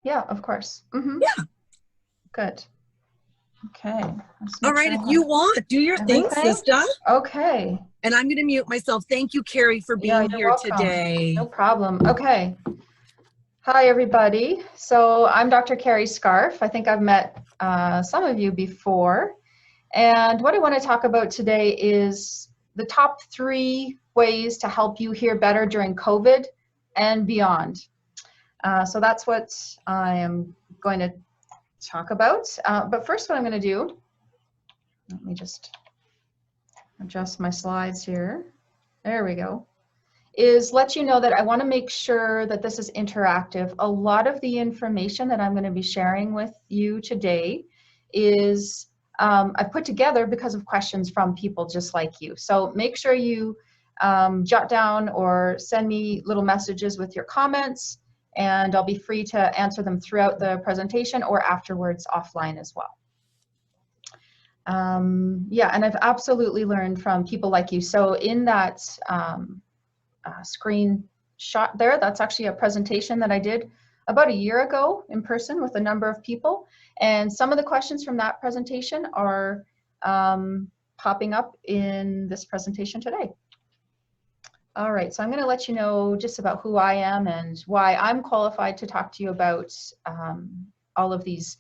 Yeah, of course. Yeah. Good. Okay. Let's All make right. sure If I have you want, do your thing, everything. sister. Okay. And I'm going to mute myself. Thank you, Carrie, for Yeah, being you're here welcome. No today. problem. Okay. Hi, everybody. So I'm Dr. Carrie Scarf. I think I've met some of you before. And what I want to talk about today is the top 3 ways to help you hear better during COVID and beyond. So that's what I am going to talk about. But first, what I'm going to do, let me just adjust my slides here. There we go. Is let you know that I want to make sure that this is interactive. A lot of the information that I'm going to be sharing with you today is I've put together because of questions from people just like you. So make sure you jot down or send me little messages with your comments, and I'll be free to answer them throughout the presentation or afterwards offline as well. Yeah, and I've absolutely learned from people like you. So in that screen shot there, that's actually a presentation that I did about a year ago in person with a number of people. And some of the questions from that presentation are popping up in this presentation today. All right, so I'm going to let you know just about who I am and why I'm qualified to talk to you about all of these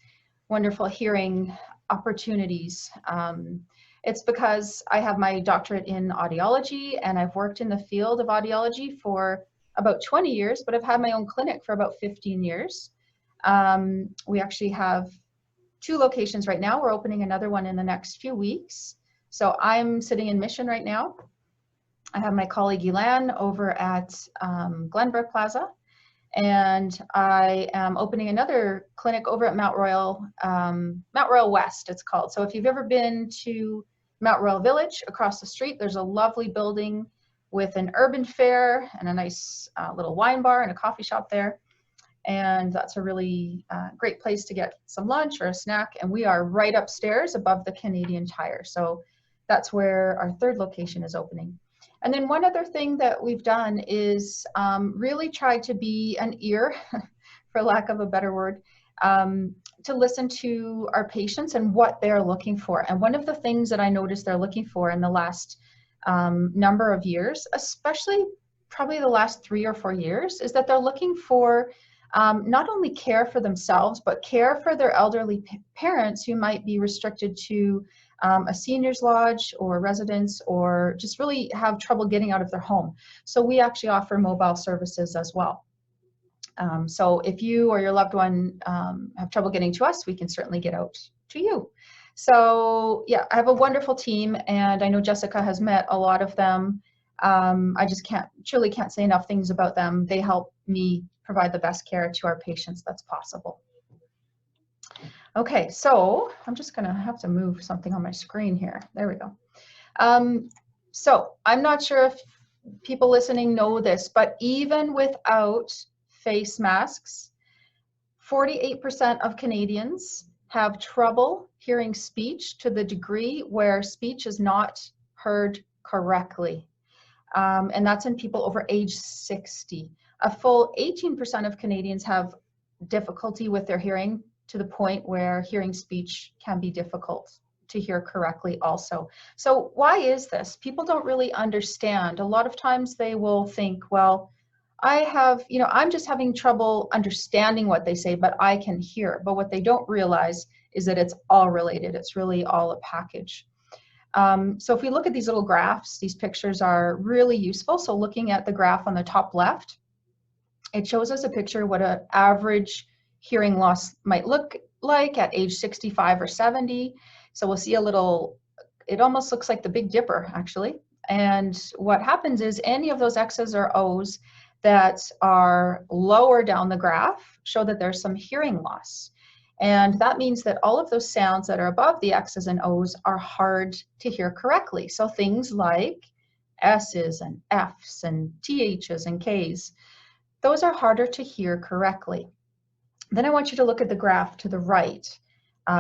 wonderful hearing opportunities. It's because I have my doctorate in audiology, and I've worked in the field of audiology for about 20 years, but I've had my own clinic for about 15 years. We actually have 2 locations right now. We're opening another one in the next few weeks. So I'm sitting in Mission right now. I have my colleague Elan over at Glenbrook Plaza, and I am opening another clinic over at Mount Royal West, it's called. So if you've ever been to Mount Royal Village across the street, there's a lovely building with an urban fair and a nice little wine bar and a coffee shop there. And that's a really great place to get some lunch or a snack. And we are right upstairs above the Canadian Tire. So that's where our 3rd location is opening. And then one other thing that we've done is really try to be an ear, for lack of a better word, to listen to our patients and what they're looking for. And one of the things that I noticed they're looking for in the last number of years, especially probably the last 3 or 4 years, is that they're looking for not only care for themselves, but care for their elderly parents who might be restricted to a seniors lodge or residence, or just really have trouble getting out of their home. So we actually offer mobile services as well. So if you or your loved one have trouble getting to us, we can certainly get out to you. So yeah, I have a wonderful team, and I know Jessica has met a lot of them. I just truly can't say enough things about them. They help me provide the best care to our patients that's possible. Okay, so I'm just gonna have to move something on my screen here. There we go. So I'm not sure if people listening know this, but even without face masks, 48% of Canadians have trouble hearing speech to the degree where speech is not heard correctly. And that's in people over age 60. A full 18% of Canadians have difficulty with their hearing, to the point where hearing speech can be difficult to hear correctly also. So why is this? People don't really understand. A lot of times they will think, well, I'm just having trouble understanding what they say, but I can hear. But what they don't realize is that it's all related. It's really all a package. So if we look at these little graphs, these pictures are really useful. So looking at the graph on the top left, it shows us a picture of what an average hearing loss might look like at age 65 or 70. So we'll see it almost looks like the Big Dipper, actually. And what happens is any of those X's or O's that are lower down the graph show that there's some hearing loss. And that means that all of those sounds that are above the X's and O's are hard to hear correctly. So things like S's and F's and TH's and K's, those are harder to hear correctly. Then I want you to look at the graph to the right,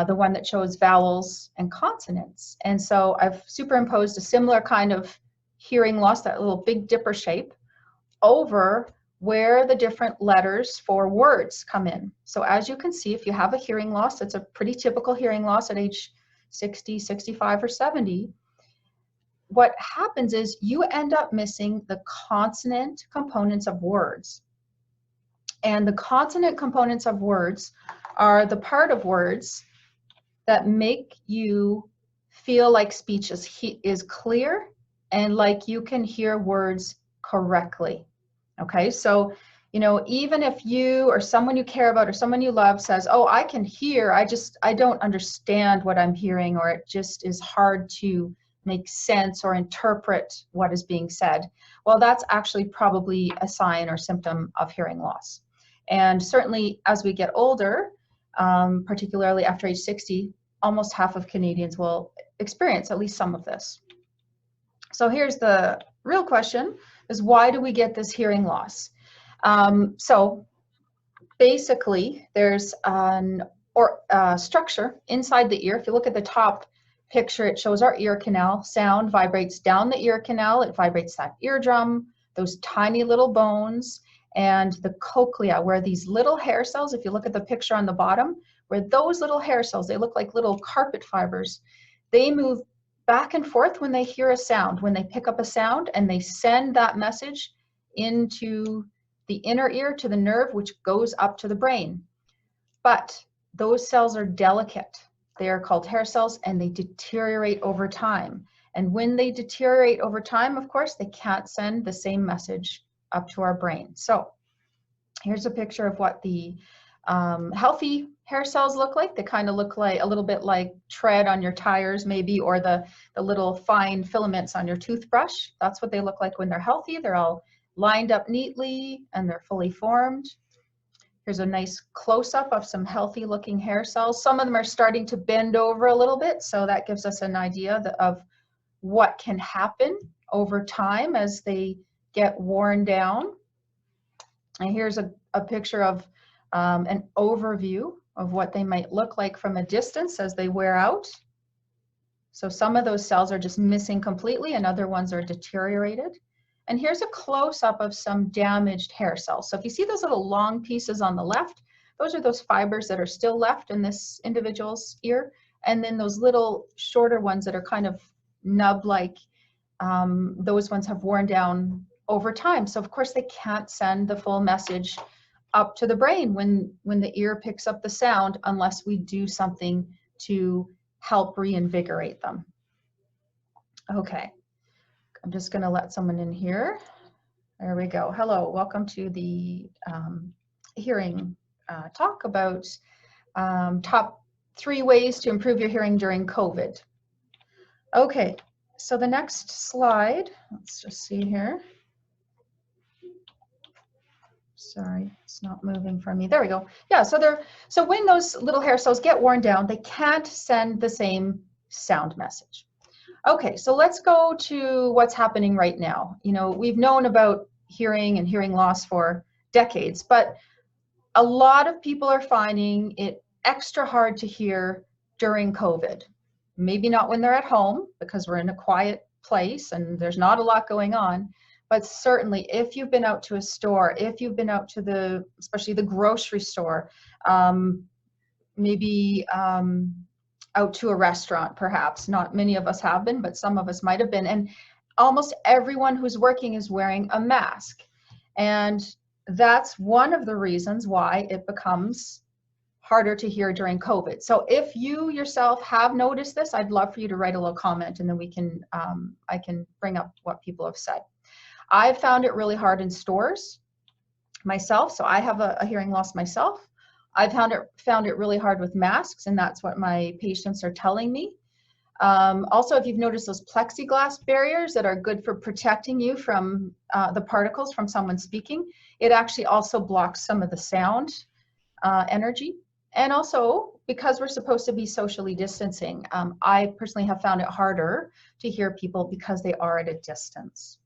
the one that shows vowels and consonants. And so I've superimposed a similar kind of hearing loss, that little Big Dipper shape, over where the different letters for words come in. So as you can see, if you have a hearing loss, it's a pretty typical hearing loss at age 60, 65, or 70, what happens is you end up missing the consonant components of words. And the consonant components of words are the part of words that make you feel like speech is clear and like you can hear words correctly. Okay, so, you know, even if you or someone you care about or someone you love says, oh, I can hear, I don't understand what I'm hearing, or it just is hard to make sense or interpret what is being said. Well, that's actually probably a sign or symptom of hearing loss. And certainly as we get older, particularly after age 60, almost half of Canadians will experience at least some of this. So here's the real question, is why do we get this hearing loss? So basically there's an structure inside the ear. If you look at the top picture, it shows our ear canal. Sound vibrates down the ear canal. It vibrates that eardrum, those tiny little bones, and the cochlea, where these little hair cells, if you look at the picture on the bottom, where those little hair cells, they look like little carpet fibers, they move back and forth when they hear a sound, when they pick up a sound, and they send that message into the inner ear to the nerve, which goes up to the brain. But those cells are delicate. They are called hair cells, and they deteriorate over time. And when they deteriorate over time, of course, they can't send the same message up to our brain. So here's a picture of what the healthy hair cells look like. They kind of look like a little bit like tread on your tires maybe, or the little fine filaments on your toothbrush. That's what they look like when they're healthy. They're all lined up neatly and they're fully formed. Here's a nice close-up of some healthy looking hair cells. Some of them are starting to bend over a little bit, so that gives us an idea of what can happen over time as they get worn down. And here's a picture of an overview of what they might look like from a distance as they wear out. So some of those cells are just missing completely and other ones are deteriorated. And here's a close-up of some damaged hair cells. So if you see those little long pieces on the left, those are those fibers that are still left in this individual's ear. And then those little shorter ones that are kind of nub-like, those ones have worn down over time. So of course they can't send the full message up to the brain when the ear picks up the sound unless we do something to help reinvigorate them. Okay, I'm just going to let someone in here. There we go. Hello, welcome to the hearing talk about top 3 ways to improve your hearing during COVID. Okay, so the next slide, let's just see here. Sorry, it's not moving for me. There we go. Yeah, so when those little hair cells get worn down, they can't send the same sound message. Okay, so let's go to what's happening right now. You know, we've known about hearing and hearing loss for decades, but a lot of people are finding it extra hard to hear during COVID. Maybe not when they're at home because we're in a quiet place and there's not a lot going on. But certainly if you've been out to a store, if you've been out to especially the grocery store, maybe out to a restaurant perhaps, not many of us have been, but some of us might have been. And almost everyone who's working is wearing a mask. And that's one of the reasons why it becomes harder to hear during COVID. So if you yourself have noticed this, I'd love for you to write a little comment and then we can, I can bring up what people have said. I've found it really hard in stores myself. So I have a hearing loss myself. I've found it really hard with masks, and that's what my patients are telling me. Also, if you've noticed those plexiglass barriers that are good for protecting you from the particles from someone speaking, it actually also blocks some of the sound energy. And also, because we're supposed to be socially distancing, I personally have found it harder to hear people because they are at a distance.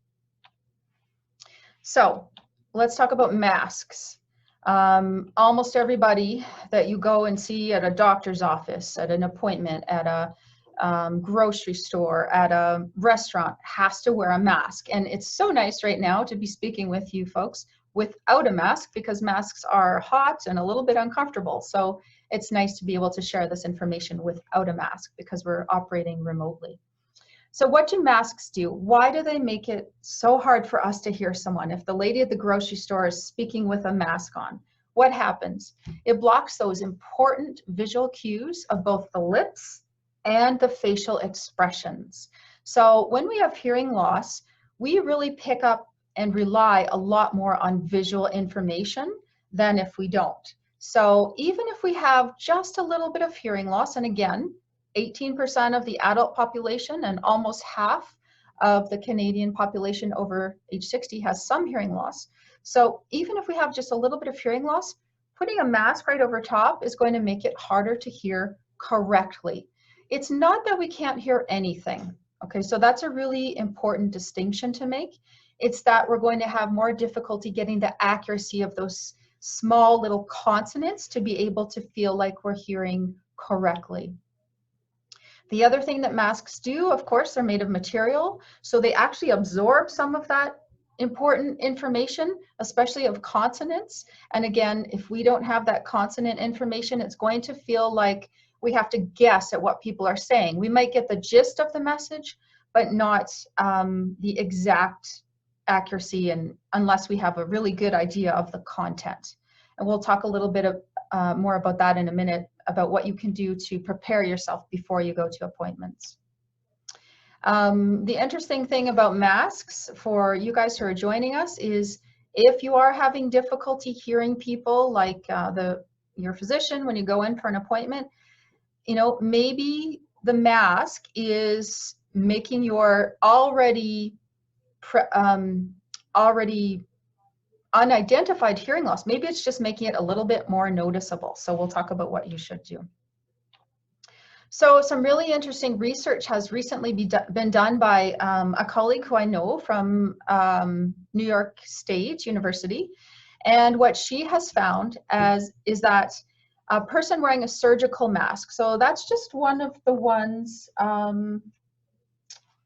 So let's talk about masks. Almost everybody that you go and see at a doctor's office, at an appointment, at a grocery store, at a restaurant, has to wear a mask. And it's so nice right now to be speaking with you folks without a mask because masks are hot and a little bit uncomfortable. So it's nice to be able to share this information without a mask because we're operating remotely. So what do masks do? Why do they make it so hard for us to hear someone? If the lady at the grocery store is speaking with a mask on, what happens? It blocks those important visual cues of both the lips and the facial expressions. So when we have hearing loss, we really pick up and rely a lot more on visual information than if we don't. So even if we have just a little bit of hearing loss, and again, 18% of the adult population and almost half of the Canadian population over age 60 has some hearing loss. So even if we have just a little bit of hearing loss, putting a mask right over top is going to make it harder to hear correctly. It's not that we can't hear anything. Okay, so that's a really important distinction to make. It's that we're going to have more difficulty getting the accuracy of those small little consonants to be able to feel like we're hearing correctly. The other thing that masks do, of course, they're made of material, so they actually absorb some of that important information, especially of consonants. And again, if we don't have that consonant information, it's going to feel like we have to guess at what people are saying. We might get the gist of the message, but not the exact accuracy, and unless we have a really good idea of the content. And we'll talk a little bit more about that in a minute, about what you can do to prepare yourself before you go to appointments. The interesting thing about masks for you guys who are joining us is if you are having difficulty hearing people, like your physician when you go in for an appointment, you know, maybe the mask is making your already unidentified hearing loss. Maybe it's just making it a little bit more noticeable. So we'll talk about what you should do. So some really interesting research has recently been done by a colleague who I know from New York State University. And what she has found is that a person wearing a surgical mask, so that's just one of the ones,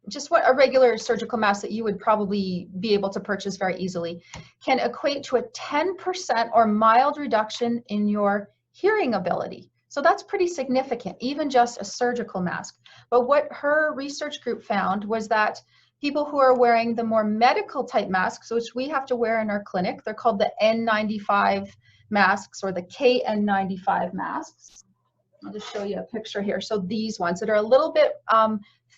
just what a regular surgical mask that you would probably be able to purchase very easily, can equate to a 10% or mild reduction in your hearing ability. So that's pretty significant, even just a surgical mask. But what her research group found was that people who are wearing the more medical type masks, which we have to wear in our clinic, they're called the N95 masks or the KN95 masks. I'll just show you a picture here. So these ones that are a little bit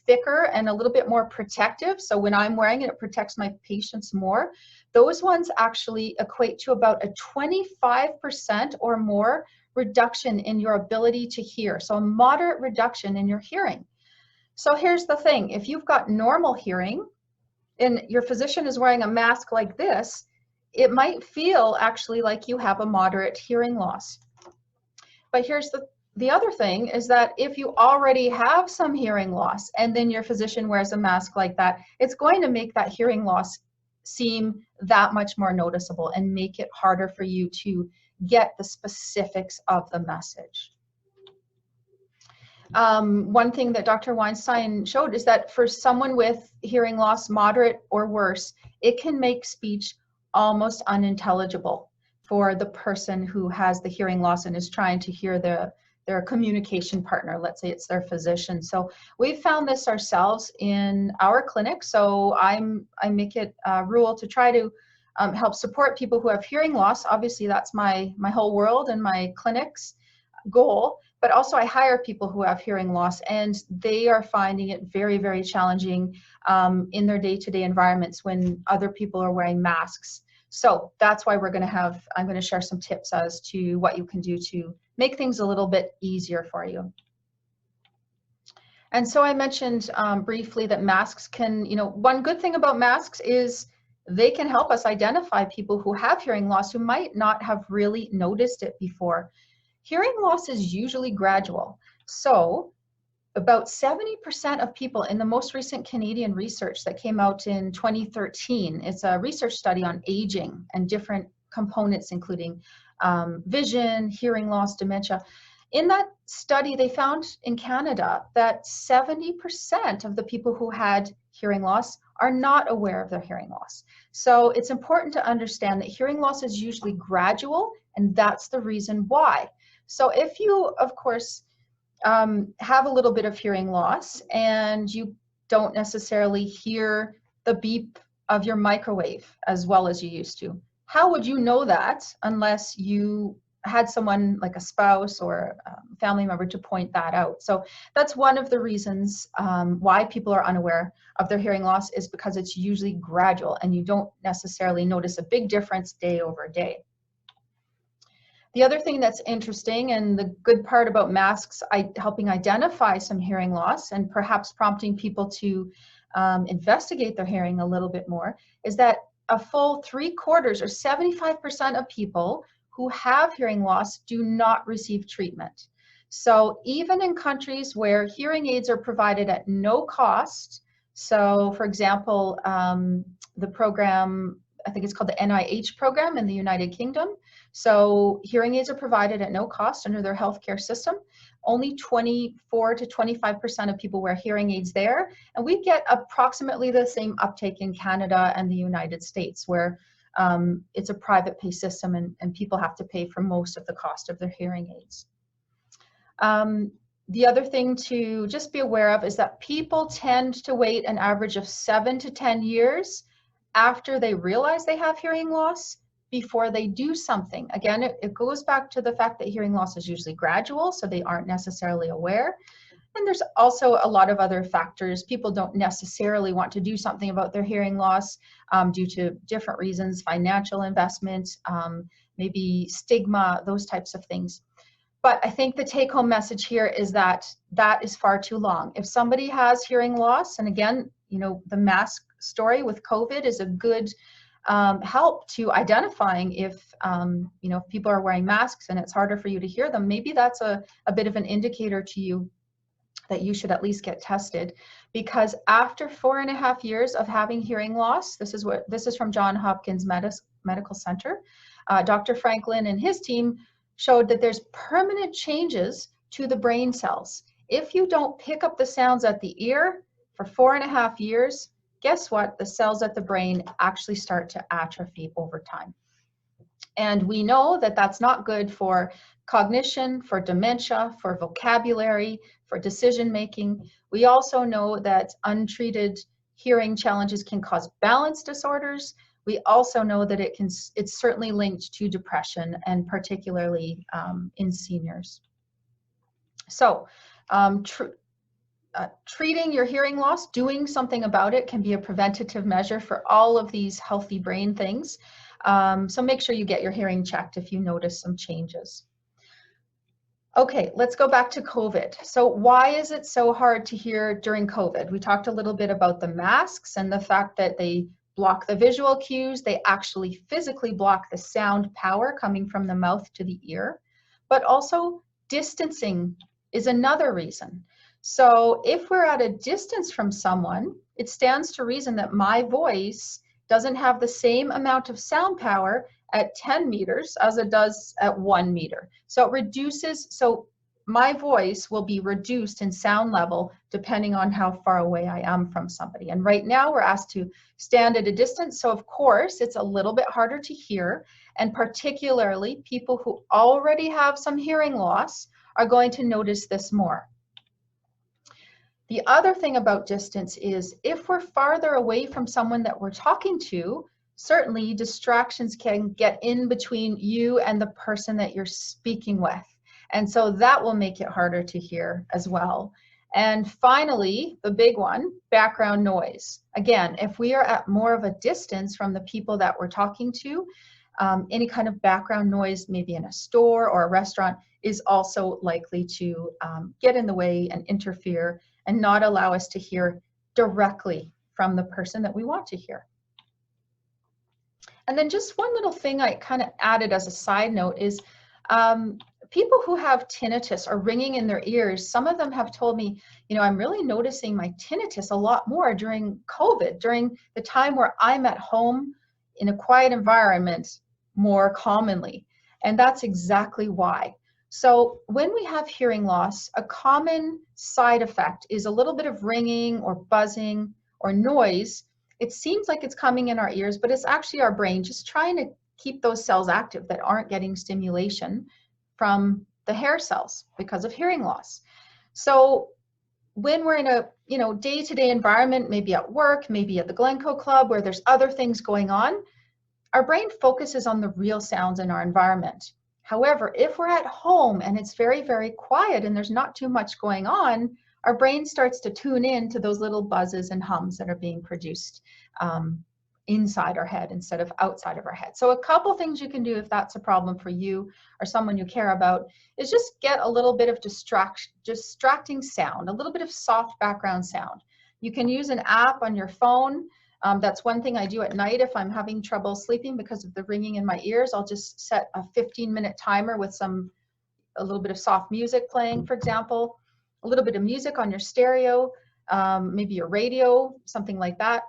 thicker and a little bit more protective. So when I'm wearing it, it protects my patients more. Those ones actually equate to about a 25% or more reduction in your ability to hear. So a moderate reduction in your hearing. So here's the thing, if you've got normal hearing and your physician is wearing a mask like this, it might feel actually like you have a moderate hearing loss. But here's the other thing is that if you already have some hearing loss and then your physician wears a mask like that, it's going to make that hearing loss seem that much more noticeable and make it harder for you to get the specifics of the message. One thing that Dr. Weinstein showed is that for someone with hearing loss, moderate or worse, it can make speech almost unintelligible for the person who has the hearing loss and is trying to hear their communication partner. Let's say it's their physician. So we've found this ourselves in our clinic. So I make it a rule to try to help support people who have hearing loss. Obviously, that's my whole world and my clinic's goal. But also I hire people who have hearing loss, and they are finding it very, very challenging in their day-to-day environments when other people are wearing masks. So that's why I'm going to share some tips as to what you can do to make things a little bit easier for you. And so I mentioned briefly that masks can, one good thing about masks is they can help us identify people who have hearing loss who might not have really noticed it before. Hearing loss is usually gradual. So about 70% of people in the most recent Canadian research that came out in 2013, it's a research study on aging and different components, including vision, hearing loss, dementia. In that study, they found in Canada that 70% of the people who had hearing loss are not aware of their hearing loss. So it's important to understand that hearing loss is usually gradual, and that's the reason why. So if you, of course, have a little bit of hearing loss and you don't necessarily hear the beep of your microwave as well as you used to, how would you know that unless you had someone like a spouse or a family member to point that out? So that's one of the reasons why people are unaware of their hearing loss, is because it's usually gradual and you don't necessarily notice a big difference day over day. The other thing that's interesting, and the good part about masks helping identify some hearing loss and perhaps prompting people to investigate their hearing a little bit more, is that a full 3/4 or 75% of people who have hearing loss do not receive treatment. So even in countries where hearing aids are provided at no cost, so for example, the program, I think it's called the NIH program in the United Kingdom. So hearing aids are provided at no cost under their healthcare system. Only 24 to 25% of people wear hearing aids there. And we get approximately the same uptake in Canada and the United States, where it's a private pay system and people have to pay for most of the cost of their hearing aids. The other thing to just be aware of is that people tend to wait an average of 7 to 10 years after they realize they have hearing loss before they do something. Again, it goes back to the fact that hearing loss is usually gradual, so they aren't necessarily aware. And there's also a lot of other factors. People don't necessarily want to do something about their hearing loss due to different reasons, financial investment, maybe stigma, those types of things. But I think the take-home message here is that that is far too long. If somebody has hearing loss, and again, you know, the mask story with COVID is a good help to identifying if, you know, if people are wearing masks and it's harder for you to hear them, maybe that's a bit of an indicator to you that you should at least get tested. Because after 4.5 years of having hearing loss, this is from Johns Hopkins Medical Center, Dr. Franklin and his team showed that there's permanent changes to the brain cells. If you don't pick up the sounds at the ear for 4.5 years, guess what? The cells at the brain actually start to atrophy over time. And we know that that's not good for cognition, for dementia, for vocabulary, for decision making. We also know that untreated hearing challenges can cause balance disorders. We also know that it's certainly linked to depression, and particularly in seniors. So treating your hearing loss, doing something about it, can be a preventative measure for all of these healthy brain things. So make sure you get your hearing checked if you notice some changes. Okay, let's go back to COVID. So why is it so hard to hear during COVID? We talked a little bit about the masks and the fact that they block the visual cues. They actually physically block the sound power coming from the mouth to the ear. But also distancing is another reason. So if we're at a distance from someone, it stands to reason that my voice doesn't have the same amount of sound power at 10 meters as it does at 1 meter. So it reduces, so my voice will be reduced in sound level depending on how far away I am from somebody. And right now we're asked to stand at a distance, so of course it's a little bit harder to hear, and particularly people who already have some hearing loss are going to notice this more. The other thing about distance is if we're farther away from someone that we're talking to, certainly distractions can get in between you and the person that you're speaking with. And so that will make it harder to hear as well. And finally, the big one, background noise. Again, if we are at more of a distance from the people that we're talking to, any kind of background noise, maybe in a store or a restaurant, is also likely to get in the way and interfere and not allow us to hear directly from the person that we want to hear. And then just one little thing I kind of added as a side note is people who have tinnitus or ringing in their ears, some of them have told me, you know, I'm really noticing my tinnitus a lot more during COVID, during the time where I'm at home in a quiet environment more commonly. And that's exactly why. So when we have hearing loss, a common side effect is a little bit of ringing or buzzing or noise it seems like it's coming in our ears, but it's actually our brain just trying to keep those cells active that aren't getting stimulation from the hair cells because of hearing loss. So when we're in a day-to-day environment, maybe at work, maybe at the Glencoe Club, where there's other things going on, our brain focuses on the real sounds in our environment. However, if we're at home and it's very, very quiet and there's not too much going on, our brain starts to tune in to those little buzzes and hums that are being produced inside our head instead of outside of our head. So a couple things you can do if that's a problem for you or someone you care about is just get a little bit of distracting sound, a little bit of soft background sound. You can use an app on your phone. That's one thing I do at night if I'm having trouble sleeping because of the ringing in my ears. I'll just set a 15-minute timer with a little bit of soft music playing, for example, a little bit of music on your stereo, maybe your radio, something like that.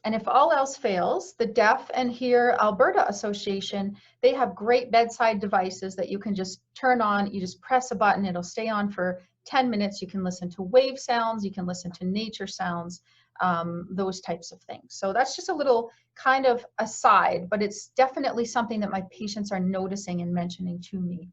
And if all else fails, the Deaf and Hear Alberta Association, they have great bedside devices that you can just turn on. You just press a button, it'll stay on for 10 minutes. You can listen to wave sounds, you can listen to nature sounds, those types of things. So that's just a little kind of aside, but it's definitely something that my patients are noticing and mentioning to me.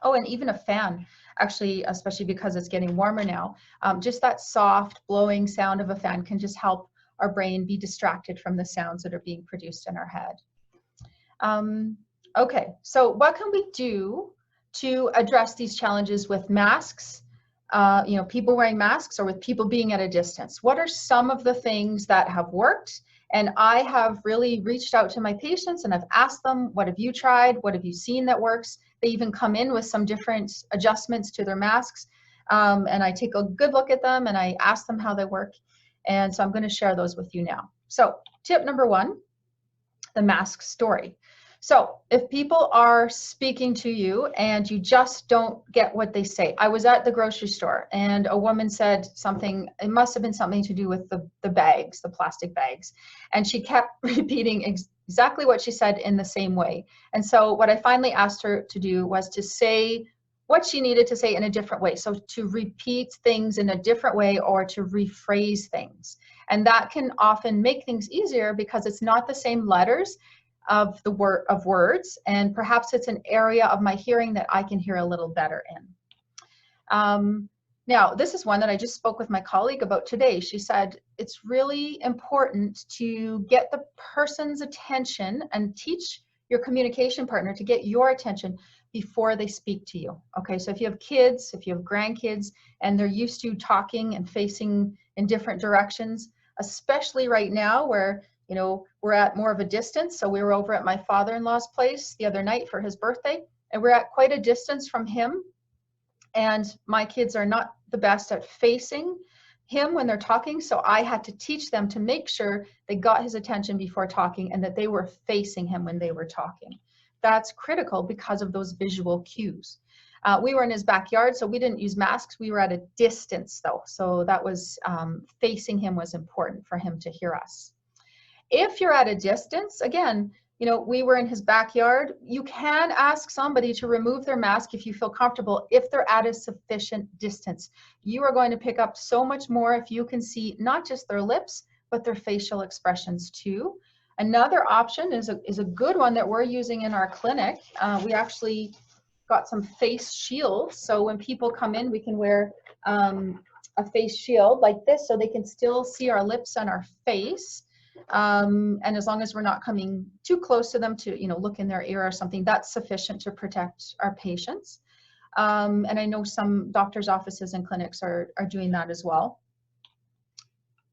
Oh, and even a fan, actually, especially because it's getting warmer now, just that soft blowing sound of a fan can just help our brain be distracted from the sounds that are being produced in our head. Okay, so what can we do to address these challenges with masks, people wearing masks, or with people being at a distance? What are some of the things that have worked? And I have really reached out to my patients and I've asked them, what have you tried? What have you seen that works? They even come in with some different adjustments to their masks. And I take a good look at them and I ask them how they work. And so I'm going to share those with you now. So tip number one, the mask story. So if people are speaking to you and you just don't get what they say. I was at the grocery store and a woman said something, it must have been something to do with the bags, the plastic bags. And she kept repeating exactly what she said in the same way. And so what I finally asked her to do was to say what she needed to say in a different way. So to repeat things in a different way or to rephrase things. And that can often make things easier because it's not the same letters of words, and perhaps it's an area of my hearing that I can hear a little better in. Now, this is one that I just spoke with my colleague about today. She said it's really important to get the person's attention and teach your communication partner to get your attention before they speak to you. Okay, so if you have kids, if you have grandkids, and they're used to talking and facing in different directions, especially right now where we're at more of a distance. So we were over at my father-in-law's place the other night for his birthday, and we're at quite a distance from him. And my kids are not the best at facing him when they're talking. So I had to teach them to make sure they got his attention before talking and that they were facing him when they were talking. That's critical because of those visual cues. We were in his backyard, so we didn't use masks. We were at a distance though. So that was facing him was important for him to hear us. If you're at a distance, again, we were in his backyard. You can ask somebody to remove their mask if you feel comfortable, if they're at a sufficient distance. You are going to pick up so much more if you can see not just their lips, but their facial expressions too. Another option is a good one that we're using in our clinic. We actually got some face shields. So when people come in, we can wear a face shield like this so they can still see our lips and our face. And as long as we're not coming too close to them to, look in their ear or something, that's sufficient to protect our patients. And I know some doctors' offices and clinics are doing that as well.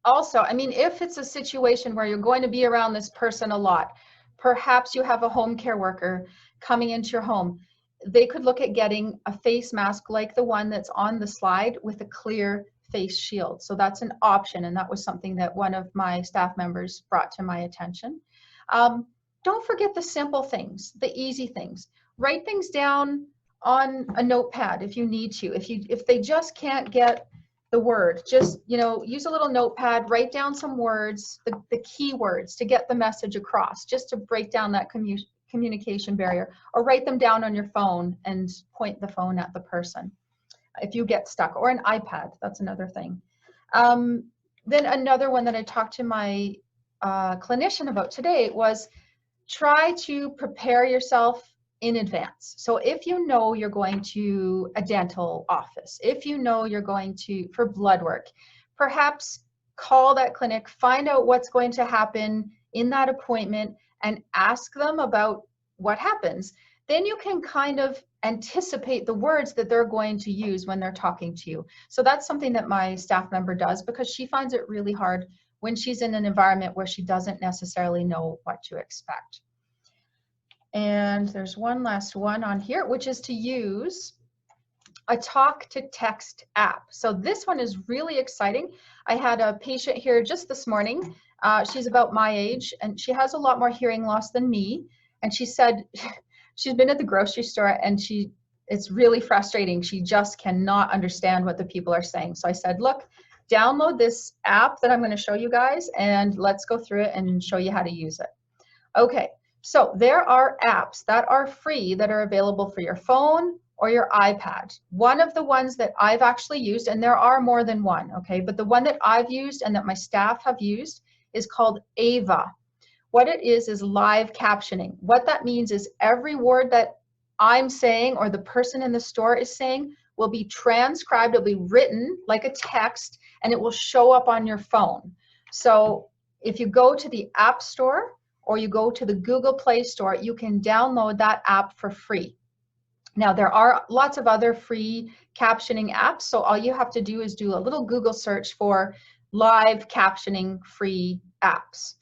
Also, if it's a situation where you're going to be around this person a lot, perhaps you have a home care worker coming into your home, they could look at getting a face mask like the one that's on the slide with a clear face shield. So that's an option, and that was something that one of my staff members brought to my attention. Don't forget the simple things, the easy things. Write things down on a notepad if you need to. If they just can't get the word, just use a little notepad, write down some words, the key words to get the message across, just to break down that communication barrier, or write them down on your phone and point the phone at the person if you get stuck, or an iPad. That's another thing. then another one that I talked to my clinician about today was try to prepare yourself in advance. So if you know you're going to a dental office, if you know you're going to for blood work, perhaps call that clinic, find out what's going to happen in that appointment and ask them about what happens. Then you can kind of anticipate the words that they're going to use when they're talking to you. So that's something that my staff member does because she finds it really hard when she's in an environment where she doesn't necessarily know what to expect. And there's one last one on here, which is to use a talk to text app. So this one is really exciting. I had a patient here just this morning. She's about my age and she has a lot more hearing loss than me. And she said she's been at the grocery store and it's really frustrating. She just cannot understand what the people are saying. So I said, look, download this app that I'm going to show you guys and let's go through it and show you how to use it. Okay, so there are apps that are free that are available for your phone or your iPad. One of the ones that I've actually used, and there are more than one, okay, but the one that I've used and that my staff have used is called Ava. What it is live captioning. What that means is every word that I'm saying or the person in the store is saying will be transcribed, it'll be written like a text, and it will show up on your phone. So if you go to the App Store or you go to the Google Play Store, you can download that app for free. Now, there are lots of other free captioning apps, so all you have to do is do a little Google search for live captioning free apps.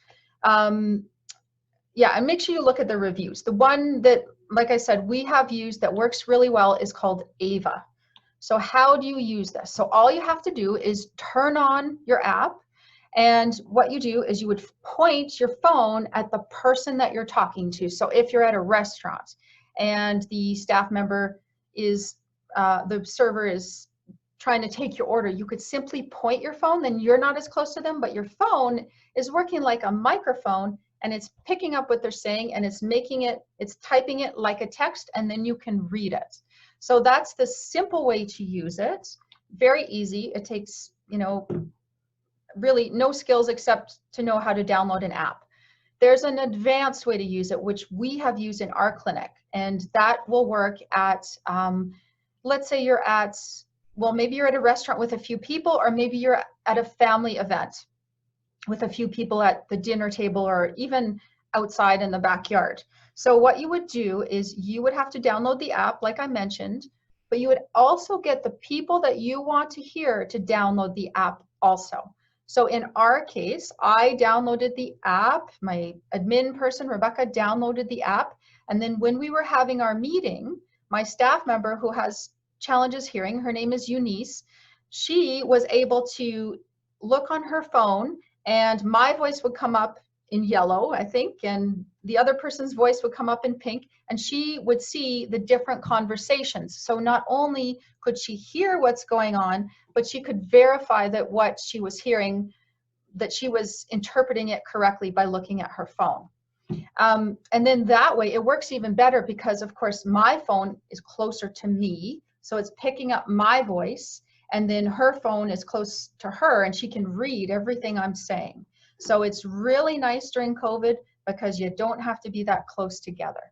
Yeah, and make sure you look at the reviews. The one that, like I said, we have used that works really well is called Ava. So how do you use this? So all you have to do is turn on your app, and what you do is you would point your phone at the person that you're talking to. So if you're at a restaurant and the staff member is, the server is trying to take your order, you could simply point your phone, then you're not as close to them, but your phone is working like a microphone and it's picking up what they're saying and it's making it, it's typing it like a text, and then you can read it. So that's the simple way to use it. Very easy. It takes, you know, really no skills except to know how to download an app. There's an advanced way to use it, which we have used in our clinic, and that will work at, let's say you're at, well, maybe you're at a restaurant with a few people, or maybe you're at a family event with a few people at the dinner table or even outside in the backyard. So what you would do is you would have to download the app, like I mentioned, but you would also get the people that you want to hear to download the app also. So in our case, I downloaded the app, my admin person, Rebecca, downloaded the app. And then when we were having our meeting, my staff member who has challenges hearing, her name is Eunice, she was able to look on her phone and my voice would come up in yellow, I think, and the other person's voice would come up in pink, and she would see the different conversations. So not only could she hear what's going on, but she could verify that what she was hearing, that she was interpreting it correctly by looking at her phone. And then that way it works even better because, of course, my phone is closer to me, so it's picking up my voice, and then her phone is close to her and she can read everything I'm saying. So it's really nice during COVID because you don't have to be that close together.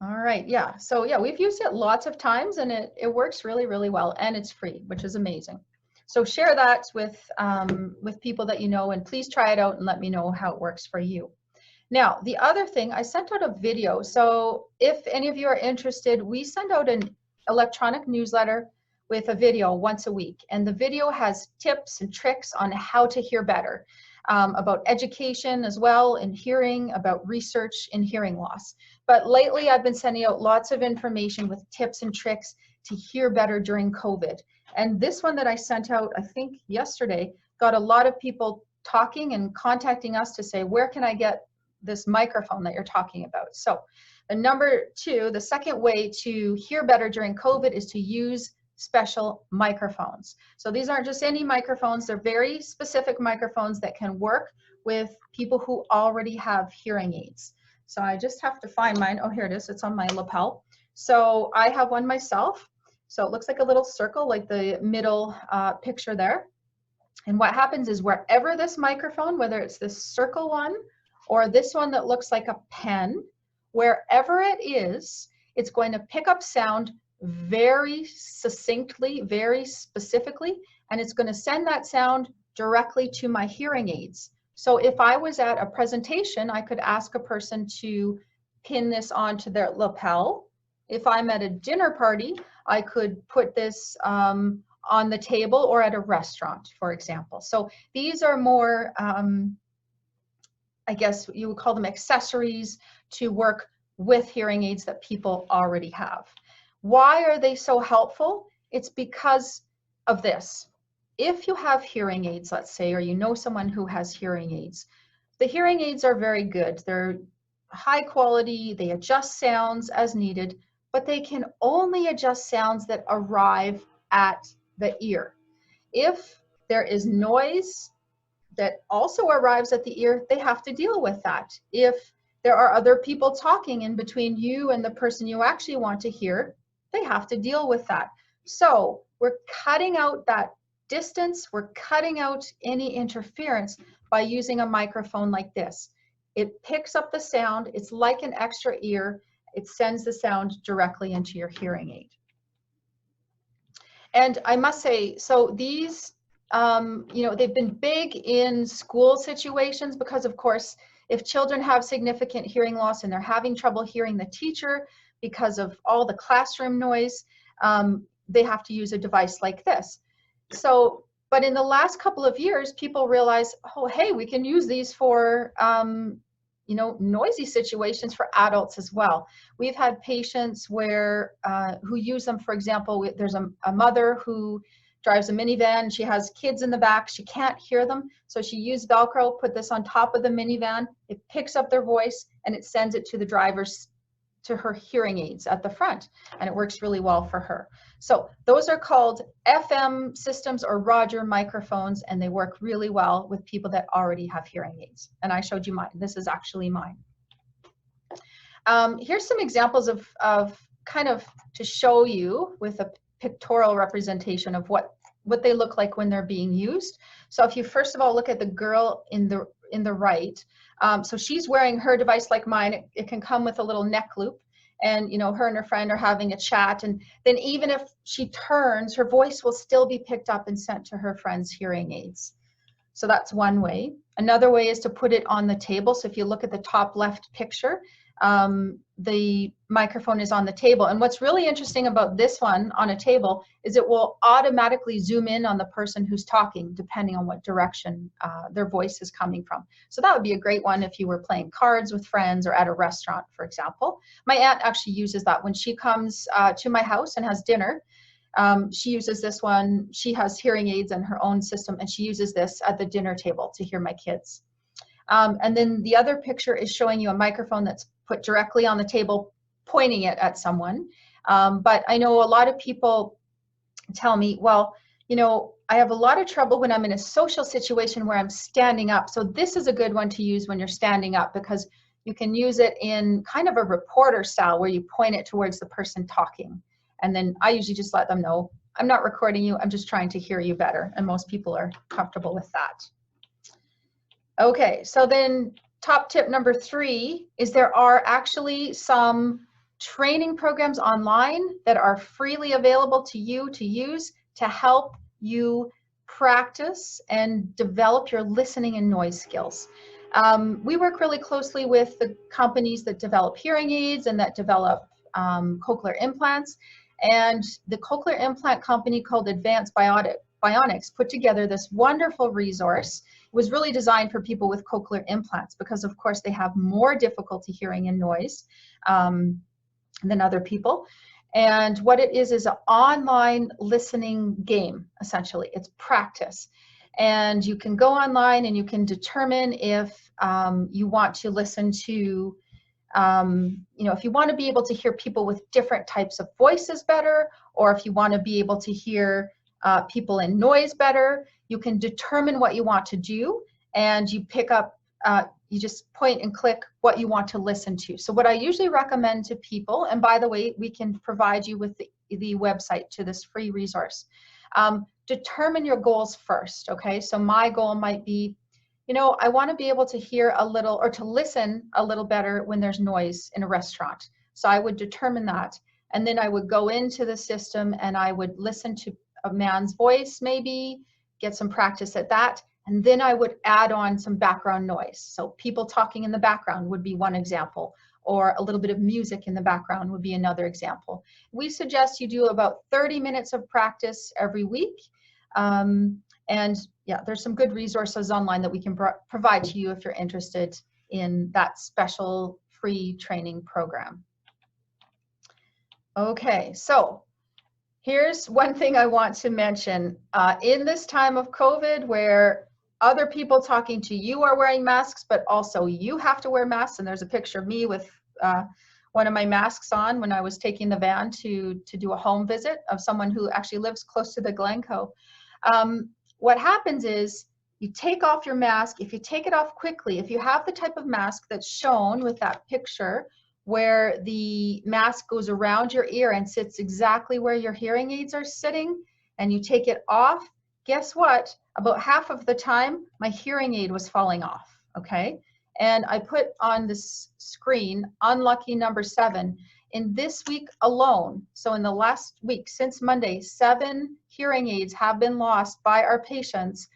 All right, yeah, so yeah, we've used it lots of times and it works really, really well, and it's free, which is amazing. So share that with people that you know, and please try it out and let me know how it works for you. Now, the other thing, I sent out a video. So if any of you are interested, we send out an electronic newsletter with a video once a week. And the video has tips and tricks on how to hear better, about education as well in hearing, about research in hearing loss. But lately I've been sending out lots of information with tips and tricks to hear better during COVID. And this one that I sent out, I think yesterday, got a lot of people talking and contacting us to say, where can I get this microphone that you're talking about? So the number two, the second way to hear better during COVID is to use special microphones. So these aren't just any microphones, they're very specific microphones that can work with people who already have hearing aids. So I just have to find mine. Oh, here it is, it's on my lapel. So I have one myself. So it looks like a little circle, like the middle picture there. And what happens is wherever this microphone, whether it's this circle one or this one that looks like a pen, wherever it is, it's going to pick up sound very succinctly, very specifically, and it's going to send that sound directly to my hearing aids. So if I was at a presentation, I could ask a person to pin this onto their lapel. If I'm at a dinner party, I could put this on the table, or at a restaurant, for example. So these are more, I guess you would call them accessories to work with hearing aids that people already have. Why are they so helpful? It's because of this. If you have hearing aids, let's say, or you know someone who has hearing aids, the hearing aids are very good. They're high quality, they adjust sounds as needed, but they can only adjust sounds that arrive at the ear. If there is noise that also arrives at the ear, they have to deal with that. If there are other people talking in between you and the person you actually want to hear, they have to deal with that. So we're cutting out that distance, we're cutting out any interference by using a microphone like this. It picks up the sound, it's like an extra ear, it sends the sound directly into your hearing aid. And I must say, so these, they've been big in school situations because, of course, if children have significant hearing loss and they're having trouble hearing the teacher because of all the classroom noise, they have to use a device like this. So, but in the last couple of years, people realize, oh, hey, we can use these for, noisy situations for adults as well. We've had patients where, who use them, for example, there's a mother who drives a minivan, she has kids in the back, she can't hear them, so she used Velcro, put this on top of the minivan, it picks up their voice and it sends it to the driver's, to her hearing aids at the front, and it works really well for her. So those are called FM systems or Roger microphones, and they work really well with people that already have hearing aids. And I showed you mine. This is actually mine. Here's some examples of kind of to show you with a pictorial representation of what they look like when they're being used. So if you first of all look at the girl in the right, so she's wearing her device like mine. It can come with a little neck loop, and her and her friend are having a chat, and then even if she turns, her voice will still be picked up and sent to her friend's hearing aids. So that's one way. Another way is to put it on the table. So if you look at the top left picture, the microphone is on the table. And what's really interesting about this one on a table is it will automatically zoom in on the person who's talking, depending on what direction their voice is coming from. So that would be a great one if you were playing cards with friends or at a restaurant, for example. My aunt actually uses that when she comes to my house and has dinner. She uses this one. She has hearing aids and her own system, and she uses this at the dinner table to hear my kids. And then the other picture is showing you a microphone that's put directly on the table, pointing it at someone. But I know a lot of people tell me, well, I have a lot of trouble when I'm in a social situation where I'm standing up. So this is a good one to use when you're standing up, because you can use it in kind of a reporter style where you point it towards the person talking. And then I usually just let them know, I'm not recording you, I'm just trying to hear you better. And most people are comfortable with that. Okay, so then top tip number 3 is there are actually some training programs online that are freely available to you to use to help you practice and develop your listening and noise skills. We work really closely with the companies that develop hearing aids and that develop cochlear implants. And the cochlear implant company called Advanced Bionics put together this wonderful resource. It was really designed for people with cochlear implants because, of course, they have more difficulty hearing and noise than other people. And what it is an online listening game, essentially. It's practice. And you can go online and you can determine if you want to listen to, if you want to be able to hear people with different types of voices better, or if you want to be able to hear people in noise better, you can determine what you want to do, and you pick up, you just point and click what you want to listen to. So what I usually recommend to people, and by the way, we can provide you with the website to this free resource. Determine your goals first, okay? So my goal might be, I want to be able to hear a little or to listen a little better when there's noise in a restaurant. So I would determine that. And then I would go into the system and I would listen to a man's voice, maybe get some practice at that. And then I would add on some background noise. So people talking in the background would be one example, or a little bit of music in the background would be another example. We suggest you do about 30 minutes of practice every week. And yeah, there's some good resources online that we can provide to you if you're interested in that special free training program. Okay, so here's one thing I want to mention. In this time of COVID, where other people talking to you are wearing masks, but also you have to wear masks, and there's a picture of me with one of my masks on when I was taking the van to do a home visit of someone who actually lives close to the Glencoe. What happens is you take off your mask. If you take it off quickly, if you have the type of mask that's shown with that picture where the mask goes around your ear and sits exactly where your hearing aids are sitting, and you take it off, guess what? About half of the time, my hearing aid was falling off, okay? And I put on this screen, unlucky number 7. In this week alone, so in the last week, since Monday, 7 hearing aids have been lost by our patients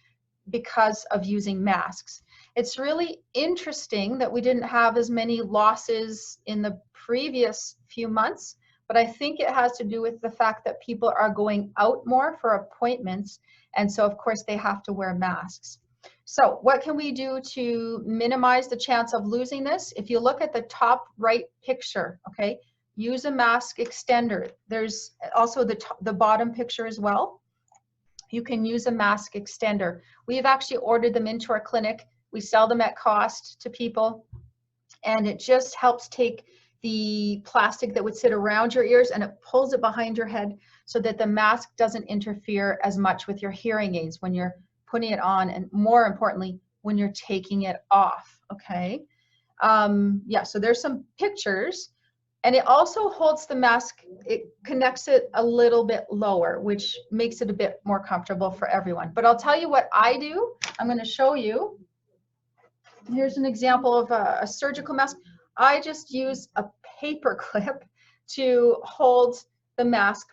because of using masks. It's really interesting that we didn't have as many losses in the previous few months, but I think it has to do with the fact that people are going out more for appointments, and so of course they have to wear masks. So what can we do to minimize the chance of losing this? If you look at the top right picture, okay, use a mask extender. There's also the bottom picture as well. You can use a mask extender. We've actually ordered them into our clinic. We sell them at cost to people, and it just helps take the plastic that would sit around your ears and it pulls it behind your head so that the mask doesn't interfere as much with your hearing aids when you're putting it on, and more importantly, when you're taking it off, okay? Yeah, so there's some pictures. And it also holds the mask, it connects it a little bit lower, which makes it a bit more comfortable for everyone. But I'll tell you what I do. I'm going to show you. Here's an example of a surgical mask. I just use a paper clip to hold the mask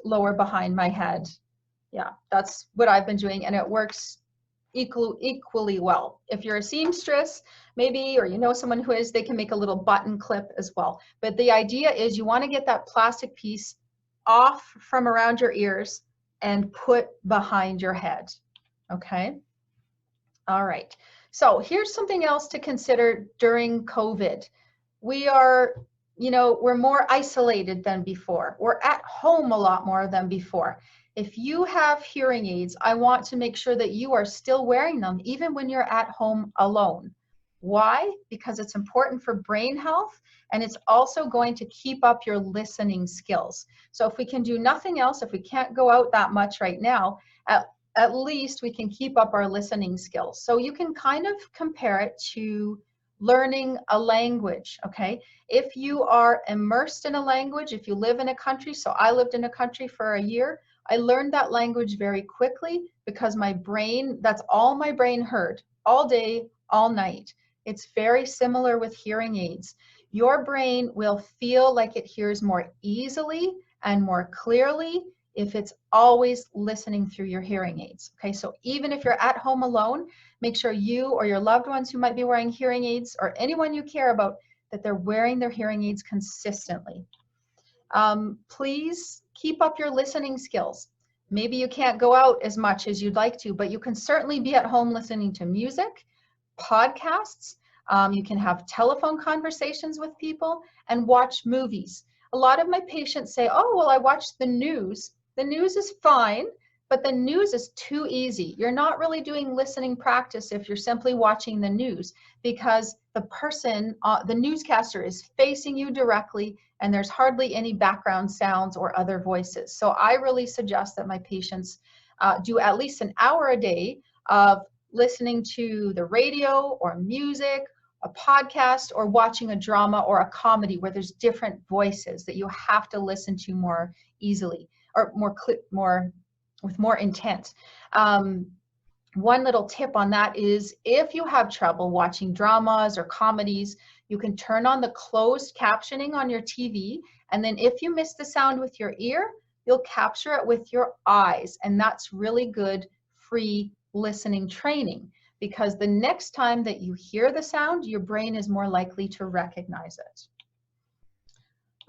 lower behind my head. Yeah, that's what I've been doing, and it works equally well. If you're a seamstress, maybe, or you know someone who is, they can make a little button clip as well. But the idea is you want to get that plastic piece off from around your ears and put behind your head. Okay. All right. So here's something else to consider during COVID. We are, we're more isolated than before. We're at home a lot more than before. If you have hearing aids, I want to make sure that you are still wearing them even when you're at home alone. Why? Because it's important for brain health, and it's also going to keep up your listening skills. So if we can do nothing else, if we can't go out that much right now, at least we can keep up our listening skills. So you can kind of compare it to learning a language, okay? If you are immersed in a language, if you live in a country, so I lived in a country for a year, I learned that language very quickly because my brain, that's all my brain heard all day, all night. It's very similar with hearing aids. Your brain will feel like it hears more easily and more clearly if it's always listening through your hearing aids. Okay, so even if you're at home alone, make sure you or your loved ones who might be wearing hearing aids, or anyone you care about, that they're wearing their hearing aids consistently. Please keep up your listening skills. Maybe you can't go out as much as you'd like to, but you can certainly be at home listening to music, podcasts. You can have telephone conversations with people and watch movies. A lot of my patients say, oh, well, I watched the news. The news is fine, but the news is too easy. You're not really doing listening practice if you're simply watching the news, because the person, the newscaster, is facing you directly, and there's hardly any background sounds or other voices. So I really suggest that my patients do at least an hour a day of listening to the radio or music, a podcast, or watching a drama or a comedy where there's different voices that you have to listen to more easily, or more with more intent. One little tip on that is if you have trouble watching dramas or comedies, you can turn on the closed captioning on your TV, and then if you miss the sound with your ear, you'll capture it with your eyes, and that's really good free listening training, because the next time that you hear the sound, your brain is more likely to recognize it.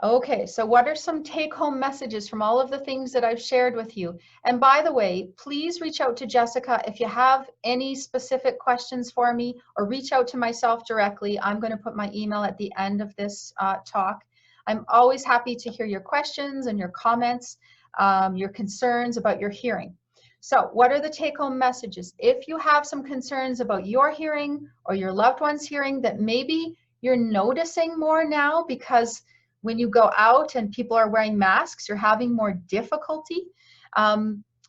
Okay, so what are some take-home messages from all of the things that I've shared with you? And by the way, please reach out to Jessica if you have any specific questions for me, or reach out to myself directly. I'm going to put my email at the end of this talk. I'm always happy to hear your questions and your comments, your concerns about your hearing. So what are the take-home messages? If you have some concerns about your hearing or your loved one's hearing that maybe you're noticing more now because when you go out and people are wearing masks, you're having more difficulty,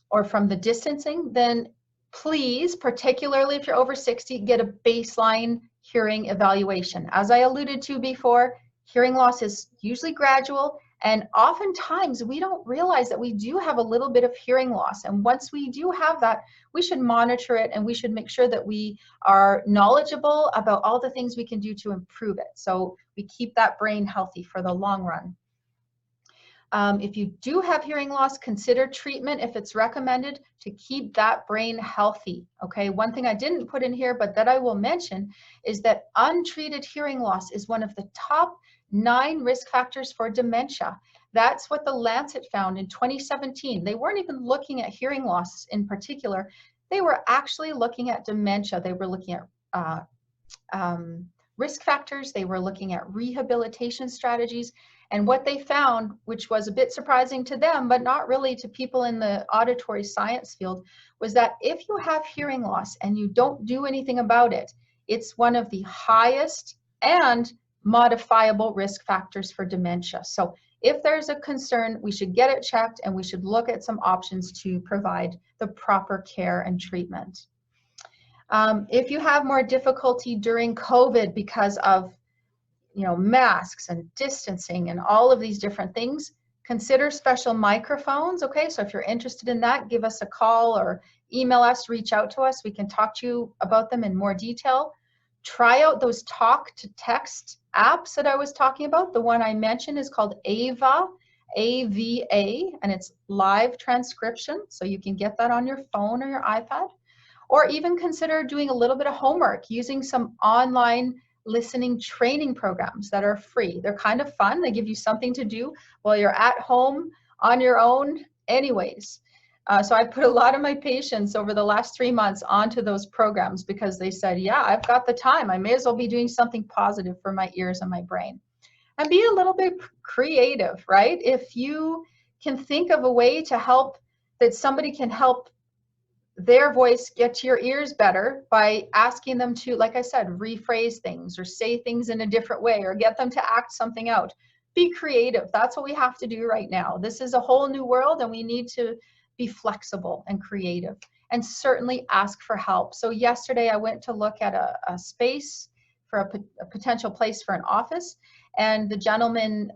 or from the distancing, then please, particularly if you're over 60, get a baseline hearing evaluation. As I alluded to before, hearing loss is usually gradual, and oftentimes we don't realize that we do have a little bit of hearing loss. And once we do have that, we should monitor it, and we should make sure that we are knowledgeable about all the things we can do to improve it, so we keep that brain healthy for the long run. If you do have hearing loss, consider treatment if it's recommended to keep that brain healthy. Okay, one thing I didn't put in here, but that I will mention, is that untreated hearing loss is one of the top 9 risk factors for dementia. That's what the Lancet found in 2017. They weren't even looking at hearing loss in particular. They were actually looking at dementia. They were looking at risk factors. They were looking at rehabilitation strategies. And what they found, which was a bit surprising to them, but not really to people in the auditory science field, was that if you have hearing loss and you don't do anything about it, it's one of the highest and modifiable risk factors for dementia. So if there's a concern, we should get it checked, and we should look at some options to provide the proper care and treatment. If you have more difficulty during COVID because of masks and distancing and all of these different things, consider special microphones. Okay, so if you're interested in that, give us a call or email us, reach out to us. We can talk to you about them in more detail. Try out those talk to text apps that I was talking about. The one I mentioned is called AVA, AVA, and it's live transcription. So you can get that on your phone or your iPad, or even consider doing a little bit of homework using some online listening training programs that are free. They're kind of fun. They give you something to do while you're at home on your own anyways. So I put a lot of my patients over the last 3 months onto those programs because they said, yeah, I've got the time. I may as well be doing something positive for my ears and my brain. And be a little bit creative, right? If you can think of a way to help, that somebody can help their voice get to your ears better by asking them to, like I said, rephrase things or say things in a different way, or get them to act something out. Be creative. That's what we have to do right now. This is a whole new world, and we need to be flexible and creative, and certainly ask for help. So yesterday I went to look at a space for a potential place for an office, and the gentleman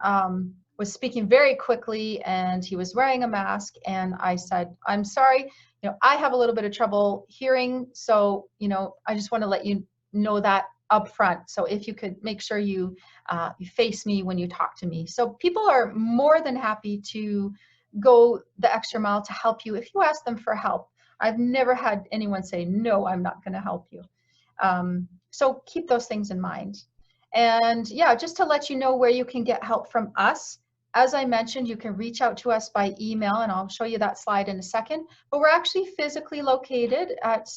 was speaking very quickly, and he was wearing a mask, and I said, I'm sorry, I have a little bit of trouble hearing, so, I just want to let you know that up front. So if you could make sure you face me when you talk to me. So people are more than happy to go the extra mile to help you if you ask them for help. I've never had anyone say, no, I'm not going to help you. So keep those things in mind. And yeah, just to let you know where you can get help from us. As I mentioned, you can reach out to us by email, and I'll show you that slide in a second. But we're actually physically located at